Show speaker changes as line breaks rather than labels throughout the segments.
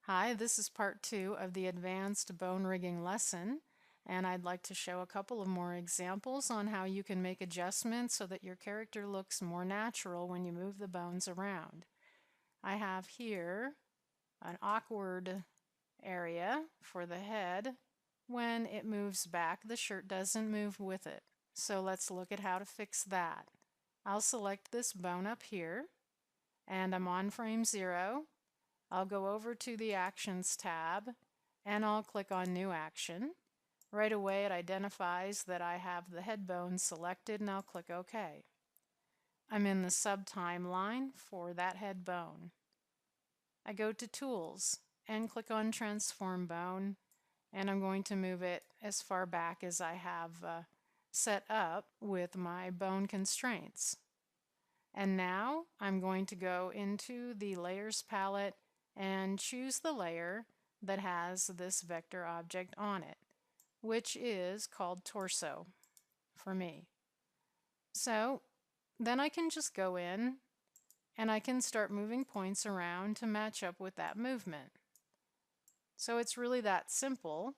Hi, this is part 2 of the advanced bone rigging lesson, and I'd like to show a couple of more examples on how you can make adjustments so that your character looks more natural when you move the bones around. I have here an awkward area for the head. When it moves back, the shirt doesn't move with it. So let's look at how to fix that. I'll select this bone up here, and I'm on frame 0. I'll go over to the Actions tab and I'll click on New Action. Right away it identifies that I have the head bone selected and I'll click OK. I'm in the sub-timeline for that head bone. I go to Tools and click on Transform Bone, and I'm going to move it as far back as I have set up with my bone constraints. And now I'm going to go into the Layers palette and choose the layer that has this vector object on it, which is called Torso for me. So then I can just go in and I can start moving points around to match up with that movement. So it's really that simple,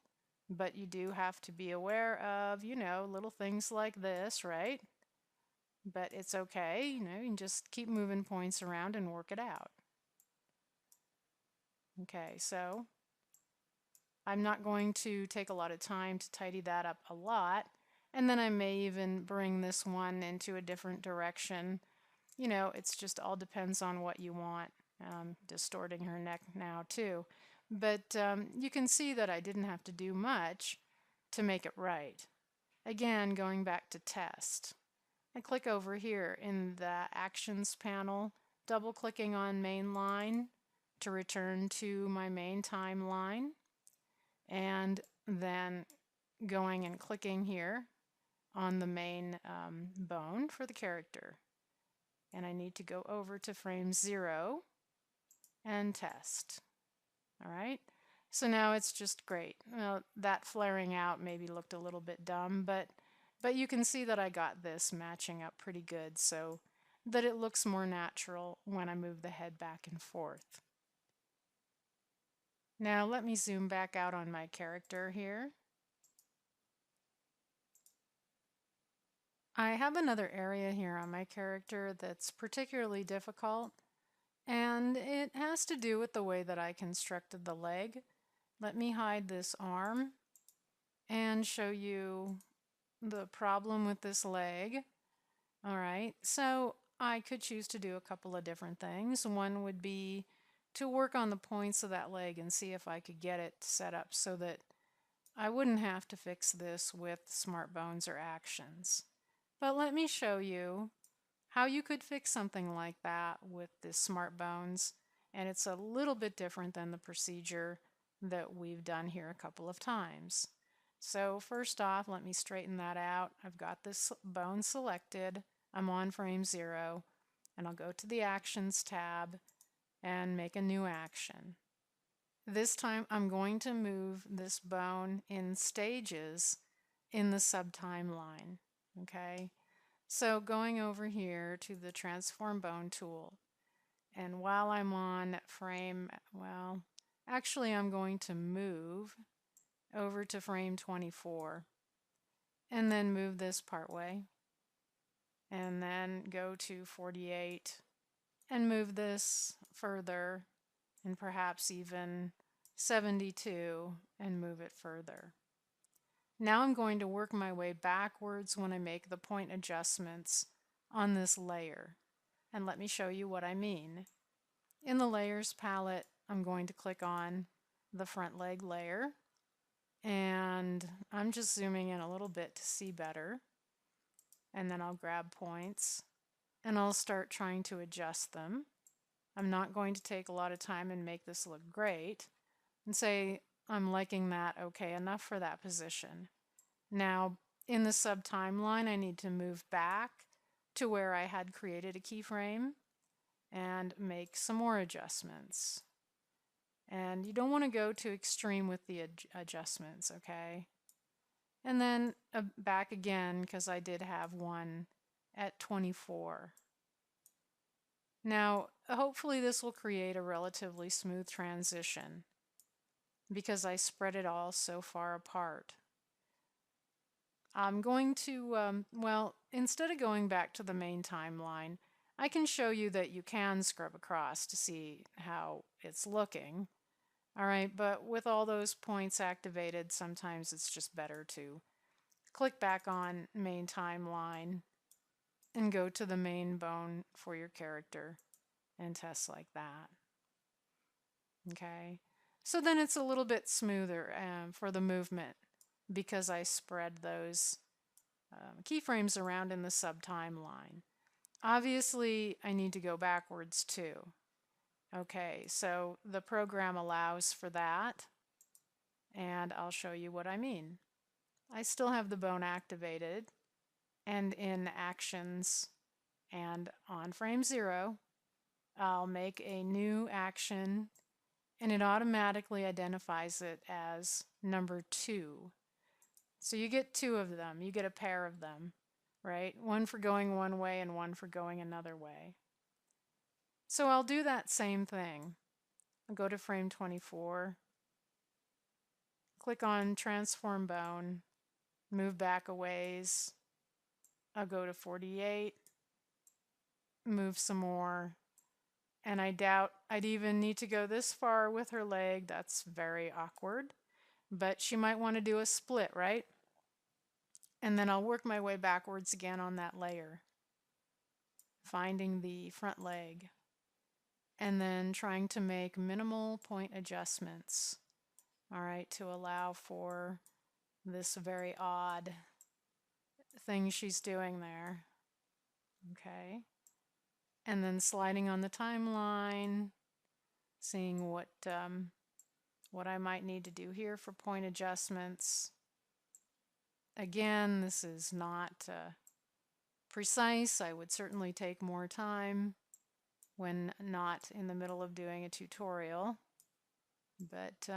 but you do have to be aware of, little things like this, right? But it's okay, you can just keep moving points around and work it out. Okay, so I'm not going to take a lot of time to tidy that up a lot, and then I may even bring this one into a different direction. It's just all depends on what you want. Distorting her neck now too. But you can see that I didn't have to do much to make it right. Again, going back to test. I click over here in the Actions panel, double-clicking on Main Line to return to my main timeline, and then going and clicking here on the main bone for the character. And I need to go over to frame 0 and test. All right, so now it's just great. Well, that flaring out maybe looked a little bit dumb, but you can see that I got this matching up pretty good so that it looks more natural when I move the head back and forth. Now let me zoom back out on my character here. I have another area here on my character that's particularly difficult, and it has to do with the way that I constructed the leg. Let me hide this arm and show you the problem with this leg. All right, so I could choose to do a couple of different things. One would be to work on the points of that leg and see if I could get it set up so that I wouldn't have to fix this with smart bones or actions. But let me show you how you could fix something like that with the smart bones, and it's a little bit different than the procedure that we've done here a couple of times. So first off, let me straighten that out. I've got this bone selected. I'm on frame 0, and I'll go to the Actions tab and make a new action. This time I'm going to move this bone in stages in the subtimeline. Okay, so going over here to the Transform Bone tool, and while I'm on frame, well, actually I'm going to move over to frame 24 and then move this part way and then go to 48 and move this further and perhaps even 72 and move it further. Now I'm going to work my way backwards when I make the point adjustments on this layer. And let me show you what I mean. In the Layers palette, I'm going to click on the front leg layer, and I'm just zooming in a little bit to see better. And then I'll grab points and I'll start trying to adjust them. I'm not going to take a lot of time and make this look great, and say I'm liking that okay enough for that position. Now in the sub-timeline I need to move back to where I had created a keyframe and make some more adjustments. And you don't want to go too extreme with the adjustments, okay? And then back again, because I did have one at 24. Now hopefully this will create a relatively smooth transition. because I spread it all so far apart. I'm going to, well, instead of going back to the main timeline, I can show you that you can scrub across to see how it's looking. All right, but with all those points activated, sometimes it's just better to click back on main timeline and go to the main bone for your character and test like that. Okay, so then it's a little bit smoother for the movement because I spread those keyframes around in the sub-timeline. Obviously, I need to go backwards too. Okay, so the program allows for that, and I'll show you what I mean. I still have the bone activated, and in Actions and on frame 0, I'll make a new action, and it automatically identifies it as number 2. So you get 2 of them, you get a pair of them, right? One for going one way and one for going another way. So I'll do that same thing. I'll go to frame 24, click on Transform Bone, move back a ways. I'll go to 48, move some more, and I doubt I'd even need to go this far with her leg. That's very awkward, but she might want to do a split, right? And then I'll work my way backwards again on that layer, finding the front leg, and then trying to make minimal point adjustments, all right, to allow for this very odd thing she's doing there. Okay, and then sliding on the timeline, seeing what I might need to do here for point adjustments. Again, this is not precise. I would certainly take more time when not in the middle of doing a tutorial. But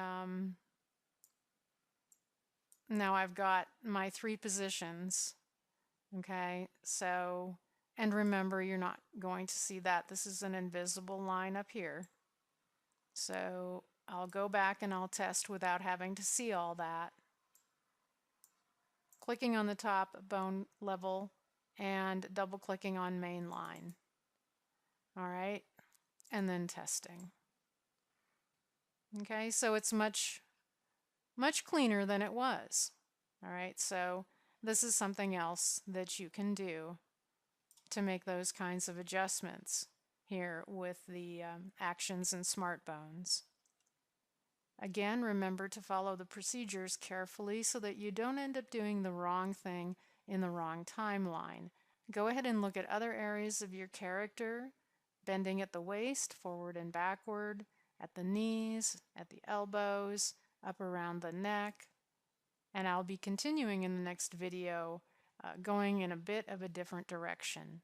now I've got my 3 positions. Okay, so, and remember, you're not going to see that. This is an invisible line up here. So I'll go back and I'll test without having to see all that. Clicking on the top bone level and double clicking on main line. All right, and then testing. Okay, so it's much cleaner than it was. All right, so this is something else that you can do to make those kinds of adjustments here with the actions and smart bones. Again, remember to follow the procedures carefully so that you don't end up doing the wrong thing in the wrong timeline. Go ahead and look at other areas of your character, bending at the waist, forward and backward, at the knees, at the elbows, up around the neck, and I'll be continuing in the next video going in a bit of a different direction.